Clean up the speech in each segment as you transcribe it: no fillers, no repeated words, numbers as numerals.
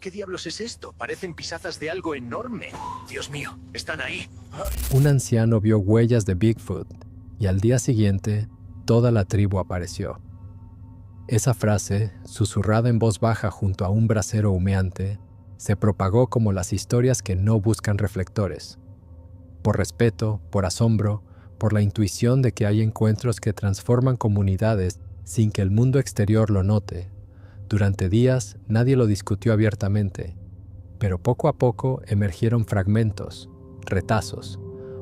¿Qué diablos es esto? Parecen pisadas de algo enorme. Dios mío, están ahí. Un anciano vio huellas de Bigfoot y al día siguiente toda la tribu apareció. Esa frase, susurrada en voz baja junto a un brasero humeante, se propagó como las historias que no buscan reflectores. Por respeto, por asombro, por la intuición de que hay encuentros que transforman comunidades sin que el mundo exterior lo note. Durante días nadie lo discutió abiertamente, pero poco a poco emergieron fragmentos, retazos,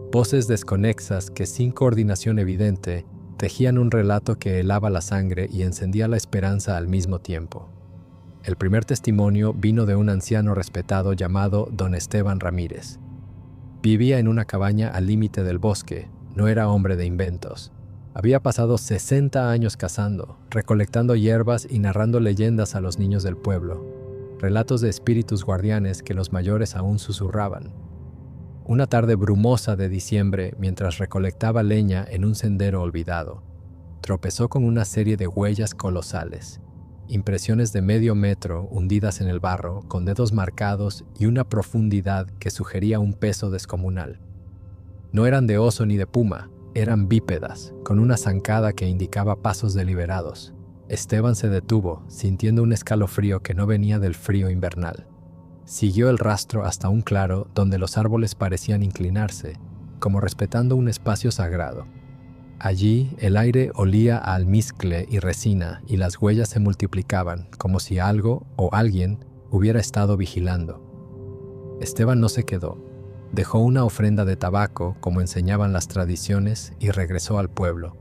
voces desconexas que sin coordinación evidente tejían un relato que helaba la sangre y encendía la esperanza al mismo tiempo. El primer testimonio vino de un anciano respetado llamado Don Esteban Ramírez. Vivía en una cabaña al límite del bosque, no era hombre de inventos. Había pasado 60 años cazando, recolectando hierbas y narrando leyendas a los niños del pueblo, relatos de espíritus guardianes que los mayores aún susurraban. Una tarde brumosa de diciembre, mientras recolectaba leña en un sendero olvidado, tropezó con una serie de huellas colosales, impresiones de medio metro hundidas en el barro, con dedos marcados y una profundidad que sugería un peso descomunal. No eran de oso ni de puma, eran bípedas, con una zancada que indicaba pasos deliberados. Esteban se detuvo, sintiendo un escalofrío que no venía del frío invernal. Siguió el rastro hasta un claro donde los árboles parecían inclinarse, como respetando un espacio sagrado. Allí el aire olía a almizcle y resina y las huellas se multiplicaban, como si algo o alguien hubiera estado vigilando. Esteban no se quedó. Dejó una ofrenda de tabaco, como enseñaban las tradiciones, y regresó al pueblo.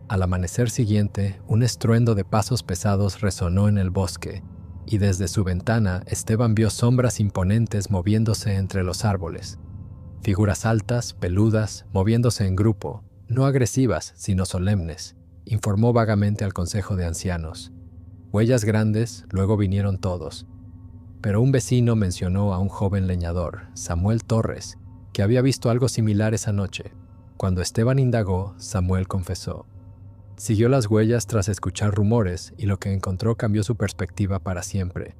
Al amanecer siguiente, un estruendo de pasos pesados resonó en el bosque, y desde su ventana Esteban vio sombras imponentes moviéndose entre los árboles. Figuras altas, peludas, moviéndose en grupo, no agresivas, sino solemnes, informó vagamente al consejo de ancianos. Huellas grandes, luego vinieron todos. Pero un vecino mencionó a un joven leñador, Samuel Torres, que había visto algo similar esa noche. Cuando Esteban indagó, Samuel confesó. Siguió las huellas tras escuchar rumores y lo que encontró cambió su perspectiva para siempre.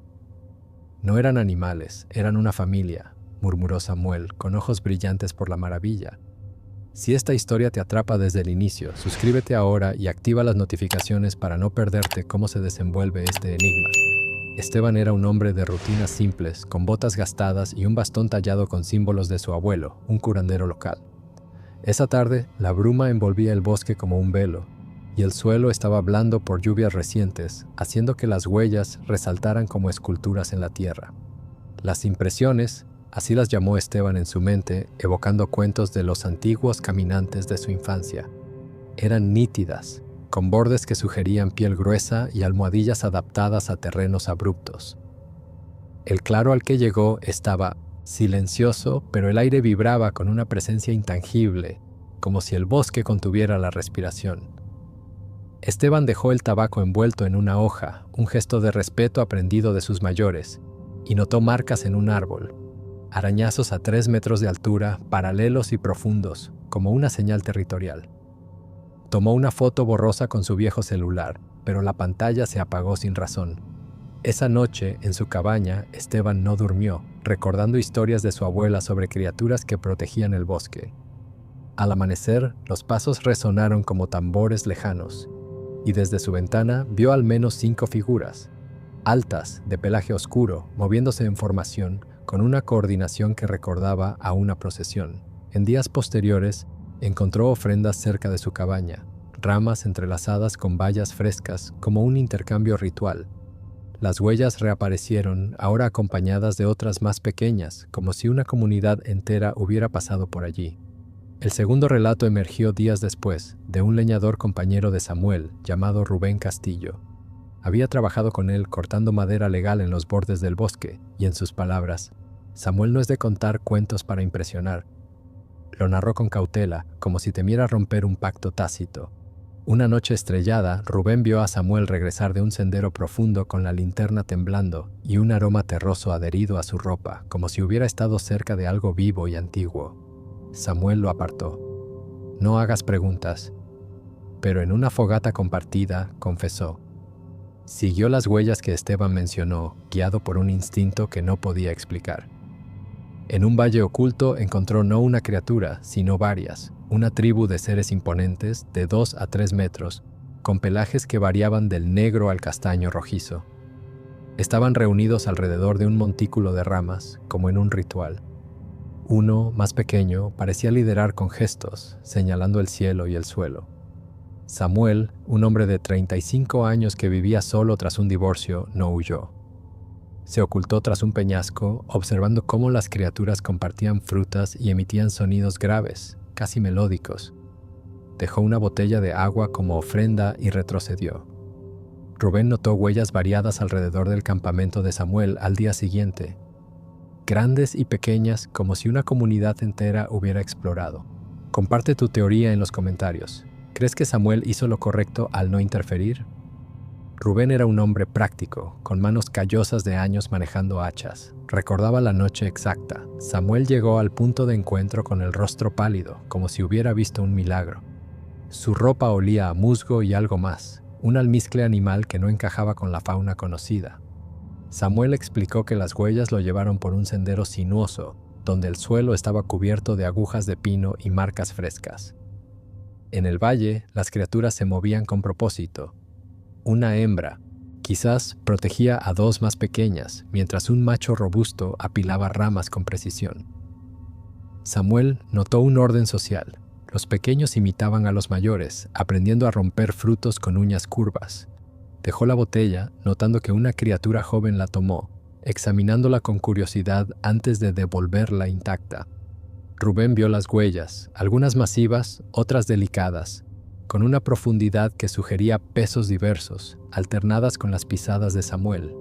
No eran animales, eran una familia, murmuró Samuel, con ojos brillantes por la maravilla. Si esta historia te atrapa desde el inicio, suscríbete ahora y activa las notificaciones para no perderte cómo se desenvuelve este enigma. Esteban era un hombre de rutinas simples, con botas gastadas y un bastón tallado con símbolos de su abuelo, un curandero local. Esa tarde, la bruma envolvía el bosque como un velo, y el suelo estaba blando por lluvias recientes, haciendo que las huellas resaltaran como esculturas en la tierra. Las impresiones, así las llamó Esteban en su mente, evocando cuentos de los antiguos caminantes de su infancia, eran nítidas, con bordes que sugerían piel gruesa y almohadillas adaptadas a terrenos abruptos. El claro al que llegó estaba silencioso, pero el aire vibraba con una presencia intangible, como si el bosque contuviera la respiración. Esteban dejó el tabaco envuelto en una hoja, un gesto de respeto aprendido de sus mayores, y notó marcas en un árbol, arañazos a 3 metros de altura, paralelos y profundos, como una señal territorial. Tomó una foto borrosa con su viejo celular, pero la pantalla se apagó sin razón. Esa noche, en su cabaña, Esteban no durmió, recordando historias de su abuela sobre criaturas que protegían el bosque. Al amanecer, los pasos resonaron como tambores lejanos, y desde su ventana vio al menos 5 figuras, altas, de pelaje oscuro, moviéndose en formación, con una coordinación que recordaba a una procesión. En días posteriores, encontró ofrendas cerca de su cabaña, ramas entrelazadas con bayas frescas como un intercambio ritual. Las huellas reaparecieron, ahora acompañadas de otras más pequeñas, como si una comunidad entera hubiera pasado por allí. El segundo relato emergió días después, de un leñador compañero de Samuel, llamado Rubén Castillo. Había trabajado con él cortando madera legal en los bordes del bosque, y en sus palabras, Samuel no es de contar cuentos para impresionar. Lo narró con cautela, como si temiera romper un pacto tácito. Una noche estrellada, Rubén vio a Samuel regresar de un sendero profundo con la linterna temblando y un aroma terroso adherido a su ropa, como si hubiera estado cerca de algo vivo y antiguo. Samuel lo apartó. No hagas preguntas. Pero en una fogata compartida, confesó. Siguió las huellas que Esteban mencionó, guiado por un instinto que no podía explicar. En un valle oculto encontró no una criatura, sino varias, una tribu de seres imponentes de 2 a 3 metros, con pelajes que variaban del negro al castaño rojizo. Estaban reunidos alrededor de un montículo de ramas, como en un ritual. Uno, más pequeño, parecía liderar con gestos, señalando el cielo y el suelo. Samuel, un hombre de 35 años que vivía solo tras un divorcio, no huyó. Se ocultó tras un peñasco, observando cómo las criaturas compartían frutas y emitían sonidos graves, casi melódicos. Dejó una botella de agua como ofrenda y retrocedió. Rubén notó huellas variadas alrededor del campamento de Samuel al día siguiente, grandes y pequeñas, como si una comunidad entera hubiera explorado. Comparte tu teoría en los comentarios. ¿Crees que Samuel hizo lo correcto al no interferir? Rubén era un hombre práctico, con manos callosas de años manejando hachas. Recordaba la noche exacta. Samuel llegó al punto de encuentro con el rostro pálido, como si hubiera visto un milagro. Su ropa olía a musgo y algo más, un almizcle animal que no encajaba con la fauna conocida. Samuel explicó que las huellas lo llevaron por un sendero sinuoso, donde el suelo estaba cubierto de agujas de pino y marcas frescas. En el valle, las criaturas se movían con propósito. Una hembra, quizás, protegía a 2 más pequeñas, mientras un macho robusto apilaba ramas con precisión. Samuel notó un orden social. Los pequeños imitaban a los mayores, aprendiendo a romper frutos con uñas curvas. Dejó la botella, notando que una criatura joven la tomó, examinándola con curiosidad antes de devolverla intacta. Rubén vio las huellas, algunas masivas, otras delicadas, con una profundidad que sugería pesos diversos, alternadas con las pisadas de Samuel.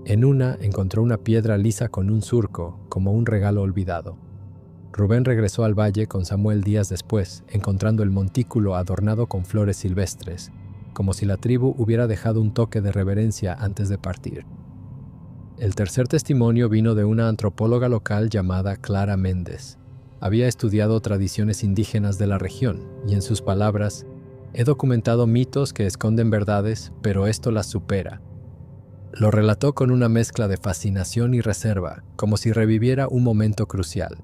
En una encontró una piedra lisa con un surco, como un regalo olvidado. Rubén regresó al valle con Samuel días después, encontrando el montículo adornado con flores silvestres, como si la tribu hubiera dejado un toque de reverencia antes de partir. El tercer testimonio vino de una antropóloga local llamada Clara Méndez. Había estudiado tradiciones indígenas de la región y, en sus palabras, he documentado mitos que esconden verdades, pero esto las supera. Lo relató con una mezcla de fascinación y reserva, como si reviviera un momento crucial.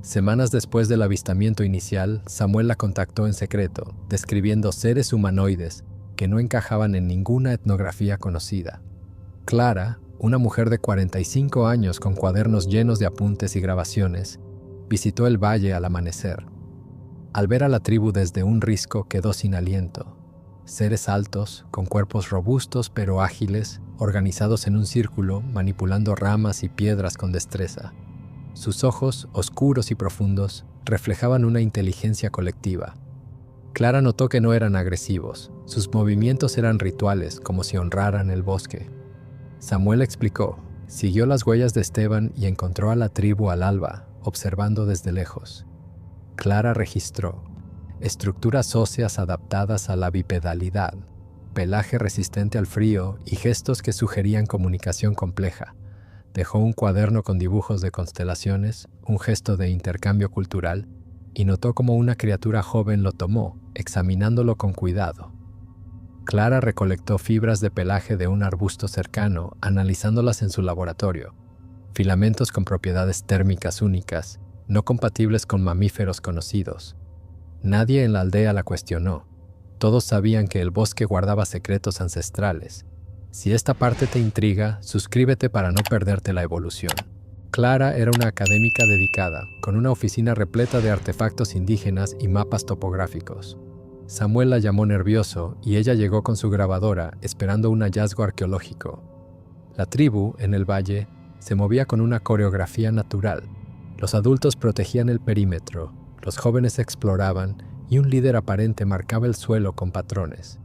Semanas después del avistamiento inicial, Samuel la contactó en secreto, describiendo seres humanoides que no encajaban en ninguna etnografía conocida. Clara, una mujer de 45 años con cuadernos llenos de apuntes y grabaciones, visitó el valle al amanecer. Al ver a la tribu desde un risco, quedó sin aliento. Seres altos, con cuerpos robustos pero ágiles, organizados en un círculo, manipulando ramas y piedras con destreza. Sus ojos, oscuros y profundos, reflejaban una inteligencia colectiva. Clara notó que no eran agresivos. Sus movimientos eran rituales, como si honraran el bosque. Samuel explicó. Siguió las huellas de Esteban y encontró a la tribu al alba, observando desde lejos. Clara registró estructuras óseas adaptadas a la bipedalidad, pelaje resistente al frío y gestos que sugerían comunicación compleja. Dejó un cuaderno con dibujos de constelaciones, un gesto de intercambio cultural, y notó cómo una criatura joven lo tomó, examinándolo con cuidado. Clara recolectó fibras de pelaje de un arbusto cercano, analizándolas en su laboratorio. Filamentos con propiedades térmicas únicas, no compatibles con mamíferos conocidos. Nadie en la aldea la cuestionó. Todos sabían que el bosque guardaba secretos ancestrales. Si esta parte te intriga, suscríbete para no perderte la evolución. Clara era una académica dedicada, con una oficina repleta de artefactos indígenas y mapas topográficos. Samuel la llamó nervioso y ella llegó con su grabadora, esperando un hallazgo arqueológico. La tribu, en el valle, se movía con una coreografía natural. Los adultos protegían el perímetro, los jóvenes exploraban y un líder aparente marcaba el suelo con patrones.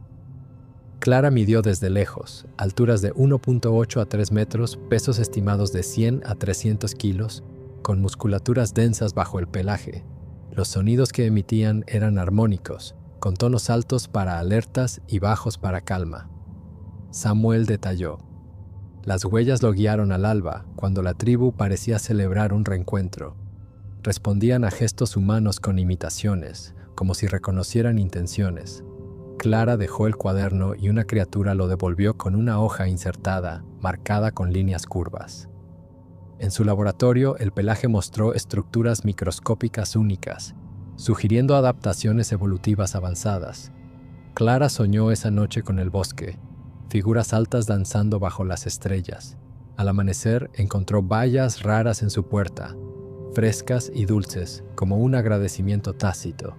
Clara midió desde lejos, alturas de 1.8 a 3 metros, pesos estimados de 100 a 300 kilos, con musculaturas densas bajo el pelaje. Los sonidos que emitían eran armónicos, con tonos altos para alertas y bajos para calma. Samuel detalló. Las huellas lo guiaron al alba, cuando la tribu parecía celebrar un reencuentro. Respondían a gestos humanos con imitaciones, como si reconocieran intenciones. Clara dejó el cuaderno y una criatura lo devolvió con una hoja insertada, marcada con líneas curvas. En su laboratorio, el pelaje mostró estructuras microscópicas únicas, sugiriendo adaptaciones evolutivas avanzadas. Clara soñó esa noche con el bosque, figuras altas danzando bajo las estrellas. Al amanecer, encontró bayas raras en su puerta, frescas y dulces, como un agradecimiento tácito.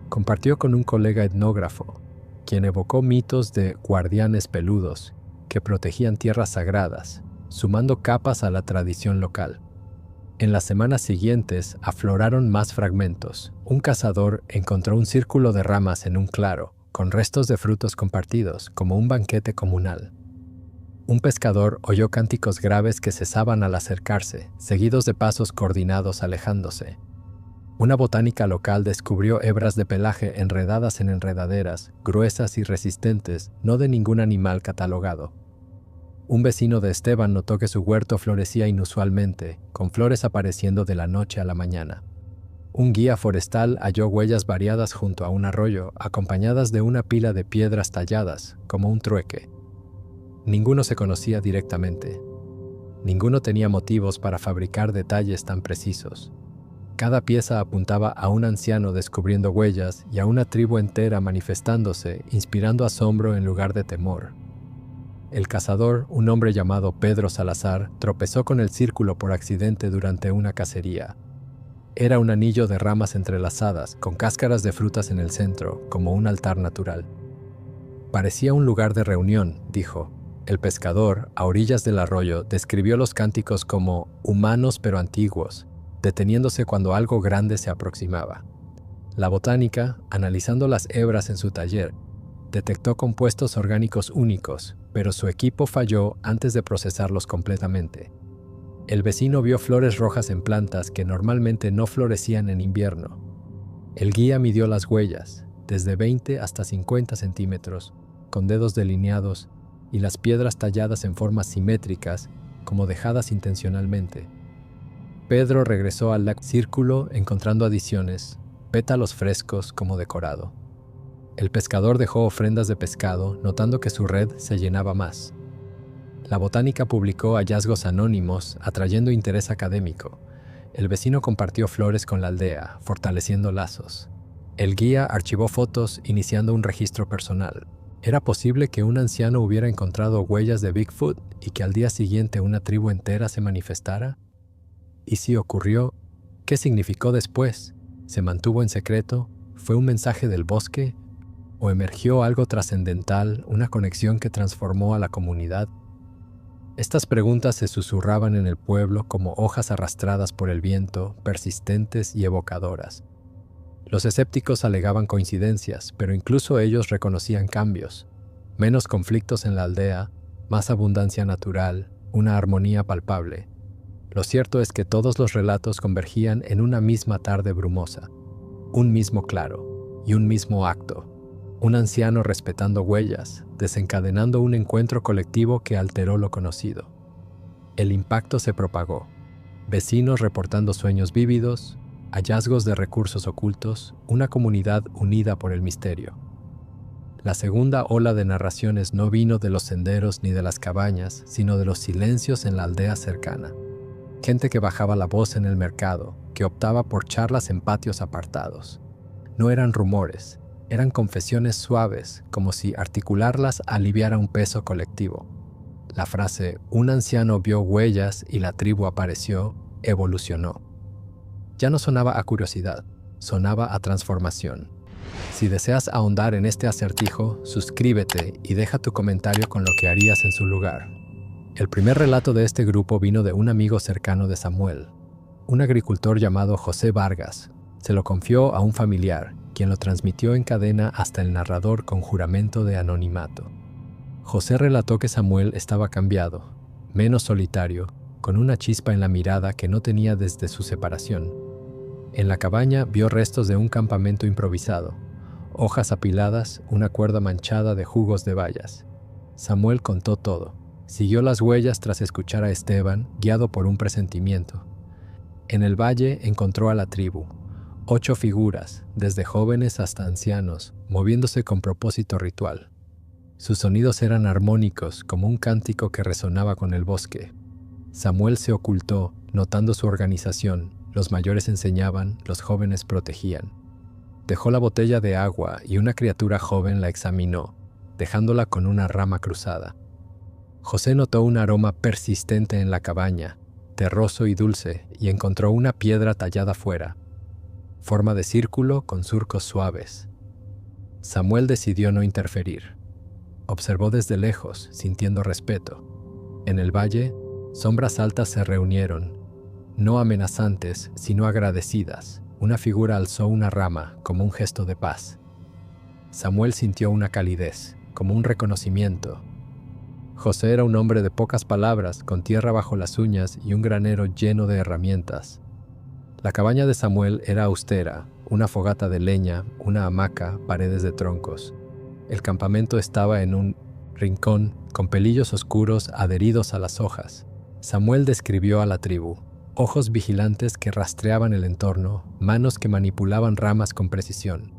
Compartió con un colega etnógrafo, quien evocó mitos de guardianes peludos que protegían tierras sagradas, sumando capas a la tradición local. En las semanas siguientes afloraron más fragmentos. Un cazador encontró un círculo de ramas en un claro, con restos de frutos compartidos, como un banquete comunal. Un pescador oyó cánticos graves que cesaban al acercarse, seguidos de pasos coordinados alejándose. Una botánica local descubrió hebras de pelaje enredadas en enredaderas, gruesas y resistentes, no de ningún animal catalogado. Un vecino de Esteban notó que su huerto florecía inusualmente, con flores apareciendo de la noche a la mañana. Un guía forestal halló huellas variadas junto a un arroyo, acompañadas de una pila de piedras talladas, como un trueque. Ninguno se conocía directamente. Ninguno tenía motivos para fabricar detalles tan precisos. Cada pieza apuntaba a un anciano descubriendo huellas y a una tribu entera manifestándose, inspirando asombro en lugar de temor. El cazador, un hombre llamado Pedro Salazar, tropezó con el círculo por accidente durante una cacería. Era un anillo de ramas entrelazadas, con cáscaras de frutas en el centro, como un altar natural. Parecía un lugar de reunión, dijo. El pescador, a orillas del arroyo, describió los cánticos como humanos pero antiguos, deteniéndose cuando algo grande se aproximaba. La botánica, analizando las hebras en su taller, detectó compuestos orgánicos únicos, pero su equipo falló antes de procesarlos completamente. El vecino vio flores rojas en plantas que normalmente no florecían en invierno. El guía midió las huellas, desde 20 hasta 50 centímetros, con dedos delineados, y las piedras talladas en formas simétricas, como dejadas intencionalmente. Pedro regresó al círculo encontrando adiciones, pétalos frescos como decorado. El pescador dejó ofrendas de pescado, notando que su red se llenaba más. La botánica publicó hallazgos anónimos, atrayendo interés académico. El vecino compartió flores con la aldea, fortaleciendo lazos. El guía archivó fotos, iniciando un registro personal. ¿Era posible que un anciano hubiera encontrado huellas de Bigfoot y que al día siguiente una tribu entera se manifestara? ¿Y si ocurrió? ¿Qué significó después? ¿Se mantuvo en secreto? ¿Fue un mensaje del bosque? ¿O emergió algo trascendental, una conexión que transformó a la comunidad? Estas preguntas se susurraban en el pueblo como hojas arrastradas por el viento, persistentes y evocadoras. Los escépticos alegaban coincidencias, pero incluso ellos reconocían cambios. Menos conflictos en la aldea, más abundancia natural, una armonía palpable. Lo cierto es que todos los relatos convergían en una misma tarde brumosa, un mismo claro y un mismo acto. Un anciano respetando huellas, desencadenando un encuentro colectivo que alteró lo conocido. El impacto se propagó. Vecinos reportando sueños vívidos, hallazgos de recursos ocultos, una comunidad unida por el misterio. La segunda ola de narraciones no vino de los senderos ni de las cabañas, sino de los silencios en la aldea cercana. Gente que bajaba la voz en el mercado, que optaba por charlas en patios apartados. No eran rumores, eran confesiones suaves, como si articularlas aliviara un peso colectivo. La frase «un anciano vio huellas y la tribu apareció» evolucionó. Ya no sonaba a curiosidad, sonaba a transformación. Si deseas ahondar en este acertijo, suscríbete y deja tu comentario con lo que harías en su lugar. El primer relato de este grupo vino de un amigo cercano de Samuel, un agricultor llamado José Vargas. Se lo confió a un familiar, quien lo transmitió en cadena hasta el narrador con juramento de anonimato. José relató que Samuel estaba cambiado, menos solitario, con una chispa en la mirada que no tenía desde su separación. En la cabaña vio restos de un campamento improvisado, hojas apiladas, una cuerda manchada de jugos de bayas. Samuel contó todo. Siguió las huellas tras escuchar a Esteban, guiado por un presentimiento. En el valle encontró a la tribu, 8 figuras, desde jóvenes hasta ancianos, moviéndose con propósito ritual. Sus sonidos eran armónicos, como un cántico que resonaba con el bosque. Samuel se ocultó, notando su organización. Los mayores enseñaban, los jóvenes protegían. Dejó la botella de agua y una criatura joven la examinó, dejándola con una rama cruzada. José notó un aroma persistente en la cabaña, terroso y dulce, y encontró una piedra tallada fuera, forma de círculo con surcos suaves. Samuel decidió no interferir. Observó desde lejos, sintiendo respeto. En el valle, sombras altas se reunieron, no amenazantes, sino agradecidas. Una figura alzó una rama como un gesto de paz. Samuel sintió una calidez, como un reconocimiento. José era un hombre de pocas palabras, con tierra bajo las uñas y un granero lleno de herramientas. La cabaña de Samuel era austera, una fogata de leña, una hamaca, paredes de troncos. El campamento estaba en un rincón con pelillos oscuros adheridos a las hojas. Samuel describió a la tribu: ojos vigilantes que rastreaban el entorno, manos que manipulaban ramas con precisión.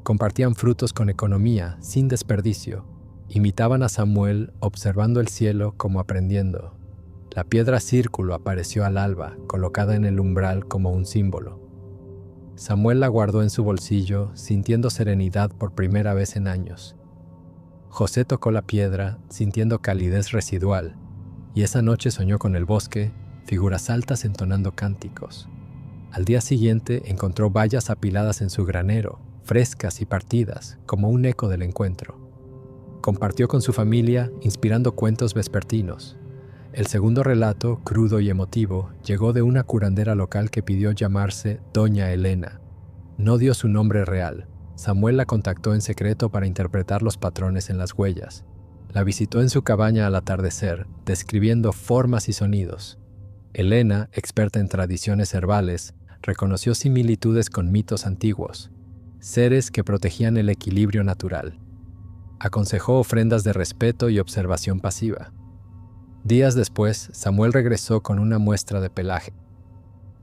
Compartían frutos con economía, sin desperdicio. Imitaban a Samuel, observando el cielo como aprendiendo. La piedra círculo apareció al alba, colocada en el umbral como un símbolo. Samuel la guardó en su bolsillo, sintiendo serenidad por primera vez en años. José tocó la piedra, sintiendo calidez residual, y esa noche soñó con el bosque, figuras altas entonando cánticos. Al día siguiente encontró bayas apiladas en su granero, frescas y partidas, como un eco del encuentro. Compartió con su familia, inspirando cuentos vespertinos. El segundo relato, crudo y emotivo, llegó de una curandera local que pidió llamarse Doña Elena. No dio su nombre real. Samuel la contactó en secreto para interpretar los patrones en las huellas. La visitó en su cabaña al atardecer, describiendo formas y sonidos. Elena, experta en tradiciones herbales, reconoció similitudes con mitos antiguos, seres que protegían el equilibrio natural. Aconsejó ofrendas de respeto y observación pasiva. Días después, Samuel regresó con una muestra de pelaje.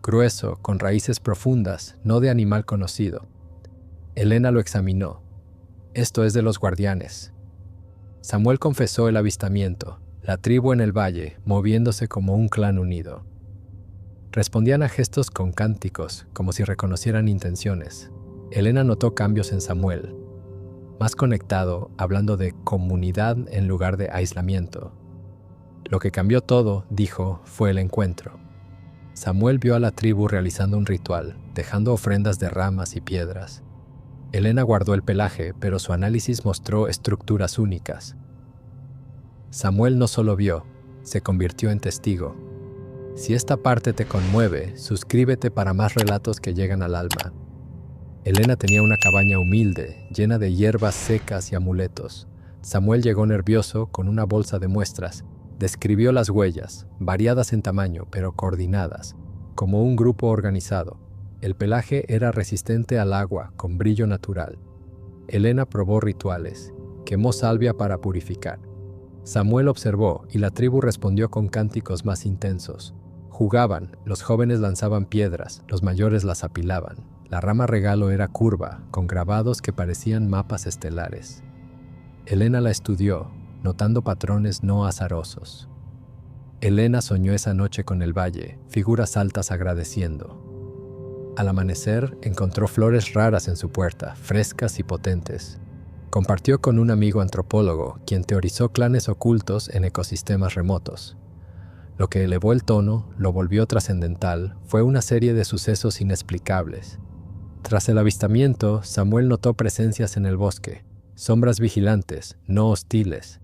Grueso, con raíces profundas, no de animal conocido. Elena lo examinó. Esto es de los guardianes. Samuel confesó el avistamiento, la tribu en el valle, moviéndose como un clan unido. Respondían a gestos con cánticos, como si reconocieran intenciones. Elena notó cambios en Samuel, más conectado, hablando de comunidad en lugar de aislamiento. Lo que cambió todo, dijo, fue el encuentro. Samuel vio a la tribu realizando un ritual, dejando ofrendas de ramas y piedras. Elena guardó el pelaje, pero su análisis mostró estructuras únicas. Samuel no solo vio, se convirtió en testigo. Si esta parte te conmueve, suscríbete para más relatos que llegan al alma. Elena tenía una cabaña humilde, llena de hierbas secas y amuletos. Samuel llegó nervioso con una bolsa de muestras. Describió las huellas, variadas en tamaño, pero coordinadas, como un grupo organizado. El pelaje era resistente al agua, con brillo natural. Elena probó rituales, quemó salvia para purificar. Samuel observó y la tribu respondió con cánticos más intensos. Jugaban, los jóvenes lanzaban piedras, los mayores las apilaban. La rama regalo era curva, con grabados que parecían mapas estelares. Elena la estudió, notando patrones no azarosos. Elena soñó esa noche con el valle, figuras altas agradeciendo. Al amanecer, encontró flores raras en su puerta, frescas y potentes. Compartió con un amigo antropólogo, quien teorizó clanes ocultos en ecosistemas remotos. Lo que elevó el tono, lo volvió trascendental, fue una serie de sucesos inexplicables. Tras el avistamiento, Samuel notó presencias en el bosque, sombras vigilantes, no hostiles.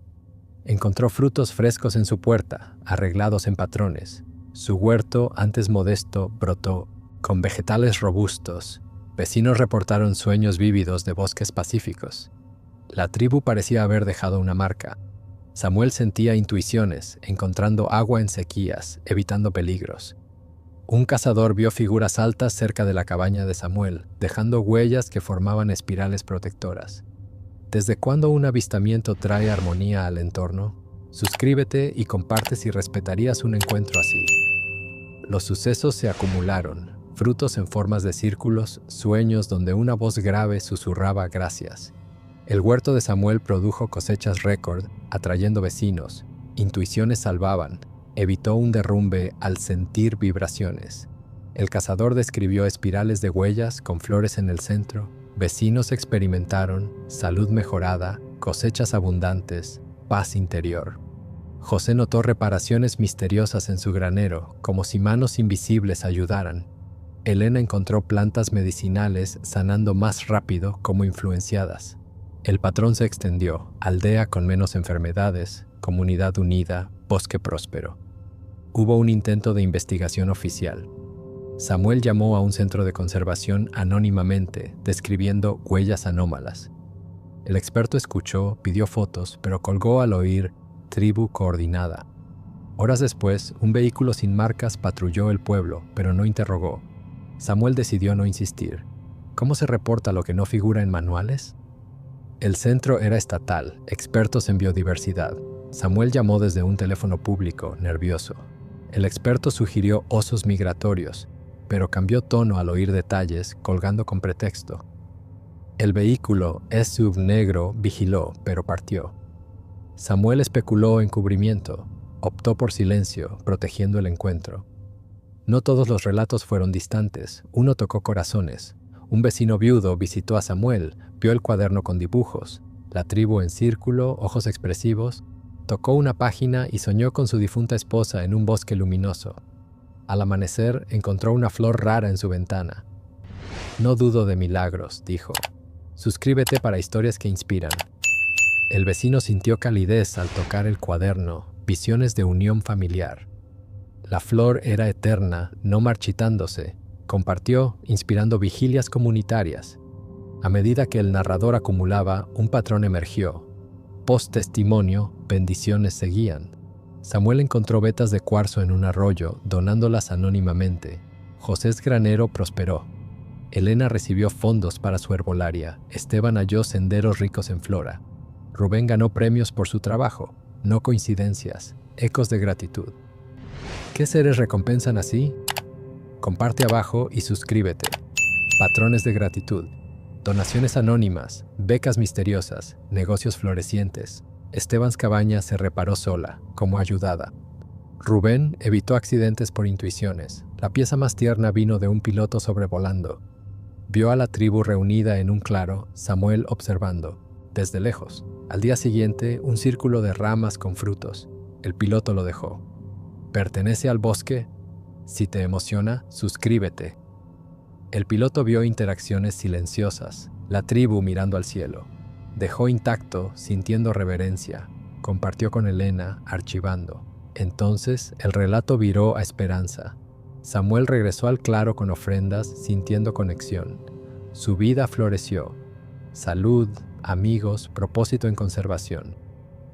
Encontró frutos frescos en su puerta, arreglados en patrones. Su huerto, antes modesto, brotó, con vegetales robustos. Vecinos reportaron sueños vívidos de bosques pacíficos. La tribu parecía haber dejado una marca. Samuel sentía intuiciones, encontrando agua en sequías, evitando peligros. Un cazador vio figuras altas cerca de la cabaña de Samuel, dejando huellas que formaban espirales protectoras. ¿Desde cuándo un avistamiento trae armonía al entorno? Suscríbete y comparte si respetarías un encuentro así. Los sucesos se acumularon, frutos en formas de círculos, sueños donde una voz grave susurraba gracias. El huerto de Samuel produjo cosechas récord, atrayendo vecinos. Intuiciones salvaban. Evitó un derrumbe al sentir vibraciones. El cazador describió espirales de huellas con flores en el centro. Vecinos experimentaron salud mejorada, cosechas abundantes, paz interior. José notó reparaciones misteriosas en su granero, como si manos invisibles ayudaran. Elena encontró plantas medicinales sanando más rápido como influenciadas. El patrón se extendió, aldea con menos enfermedades, comunidad unida, bosque próspero. Hubo un intento de investigación oficial. Samuel llamó a un centro de conservación anónimamente, describiendo huellas anómalas. El experto escuchó, pidió fotos, pero colgó al oír tribu coordinada. Horas después, un vehículo sin marcas patrulló el pueblo, pero no interrogó. Samuel decidió no insistir. ¿Cómo se reporta lo que no figura en manuales? El centro era estatal, expertos en biodiversidad. Samuel llamó desde un teléfono público, nervioso. El experto sugirió osos migratorios, pero cambió tono al oír detalles, colgando con pretexto. El vehículo, SUV negro, vigiló, pero partió. Samuel especuló encubrimiento, optó por silencio, protegiendo el encuentro. No todos los relatos fueron distantes, uno tocó corazones. Un vecino viudo visitó a Samuel, vio el cuaderno con dibujos, la tribu en círculo, ojos expresivos, tocó una página y soñó con su difunta esposa en un bosque luminoso. Al amanecer encontró una flor rara en su ventana. No dudo de milagros, dijo. Suscríbete para historias que inspiran. El vecino sintió calidez al tocar el cuaderno, visiones de unión familiar. La flor era eterna, no marchitándose. Compartió, inspirando vigilias comunitarias. A medida que el narrador acumulaba, un patrón emergió. Post-testimonio, bendiciones seguían. Samuel encontró vetas de cuarzo en un arroyo, donándolas anónimamente. José's granero prosperó. Elena recibió fondos para su herbolaria. Esteban halló senderos ricos en flora. Rubén ganó premios por su trabajo. No coincidencias, ecos de gratitud. ¿Qué seres recompensan así? Comparte abajo y suscríbete. Patrones de gratitud. Donaciones anónimas, becas misteriosas, negocios florecientes. Esteban's cabaña se reparó sola, como ayudada. Rubén evitó accidentes por intuiciones. La pieza más tierna vino de un piloto sobrevolando. Vio a la tribu reunida en un claro, Samuel observando, desde lejos. Al día siguiente, un círculo de ramas con frutos. El piloto lo dejó. ¿Pertenece al bosque? Si te emociona, suscríbete. El piloto vio interacciones silenciosas, la tribu mirando al cielo. Dejó intacto, sintiendo reverencia. Compartió con Elena, archivando. Entonces, el relato viró a esperanza. Samuel regresó al claro con ofrendas, sintiendo conexión. Su vida floreció. Salud, amigos, propósito en conservación.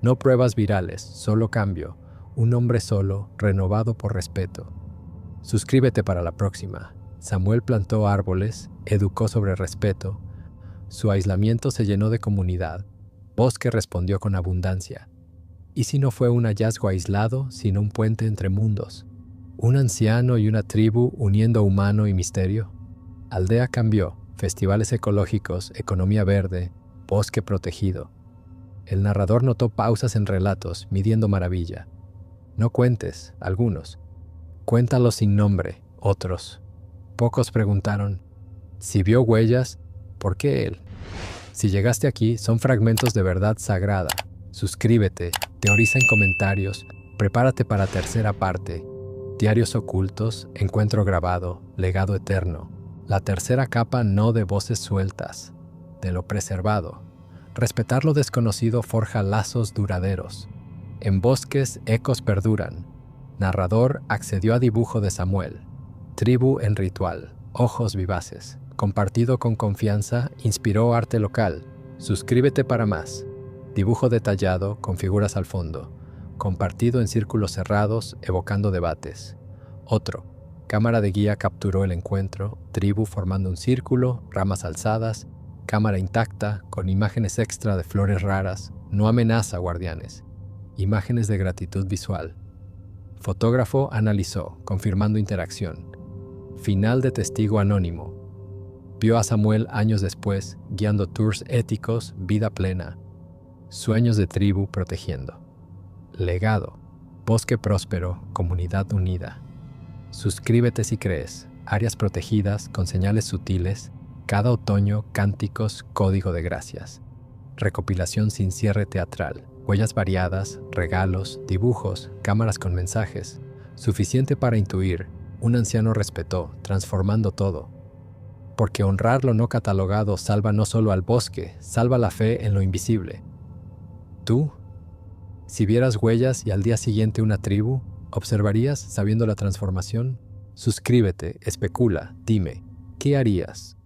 No pruebas virales, solo cambio. Un hombre solo, renovado por respeto. Suscríbete para la próxima. Samuel plantó árboles, educó sobre respeto. Su aislamiento se llenó de comunidad. Bosque respondió con abundancia. ¿Y si no fue un hallazgo aislado, sino un puente entre mundos? Un anciano y una tribu uniendo humano y misterio. Aldea cambió, festivales ecológicos, economía verde, bosque protegido. El narrador notó pausas en relatos, midiendo maravilla. No cuentes, algunos. Cuéntalos sin nombre, otros. Pocos preguntaron, si vio huellas, ¿por qué él? Si llegaste aquí, son fragmentos de verdad sagrada. Suscríbete, teoriza en comentarios, prepárate para tercera parte. Diarios ocultos, encuentro grabado, legado eterno. La tercera capa no de voces sueltas, de lo preservado. Respetar lo desconocido forja lazos duraderos. En bosques, ecos perduran. Narrador accedió a dibujo de Samuel. Tribu en ritual, ojos vivaces. Compartido con confianza, inspiró arte local. Suscríbete para más. Dibujo detallado con figuras al fondo. Compartido en círculos cerrados, evocando debates. Otro. Cámara de guía capturó el encuentro. Tribu formando un círculo, ramas alzadas. Cámara intacta, con imágenes extra de flores raras. No amenaza, guardianes. Imágenes de gratitud visual. Fotógrafo analizó, confirmando interacción. Final de testigo anónimo. Vio a Samuel años después, guiando tours éticos, vida plena, sueños de tribu protegiendo. Legado, bosque próspero, comunidad unida. Suscríbete si crees, áreas protegidas con señales sutiles, cada otoño cánticos, código de gracias. Recopilación sin cierre teatral, huellas variadas, regalos, dibujos, cámaras con mensajes. Suficiente para intuir, un anciano respetó, transformando todo. Porque honrar lo no catalogado salva no solo al bosque, salva la fe en lo invisible. ¿Tú? Si vieras huellas y al día siguiente una tribu, ¿observarías sabiendo la transformación? Suscríbete, especula, dime, ¿qué harías?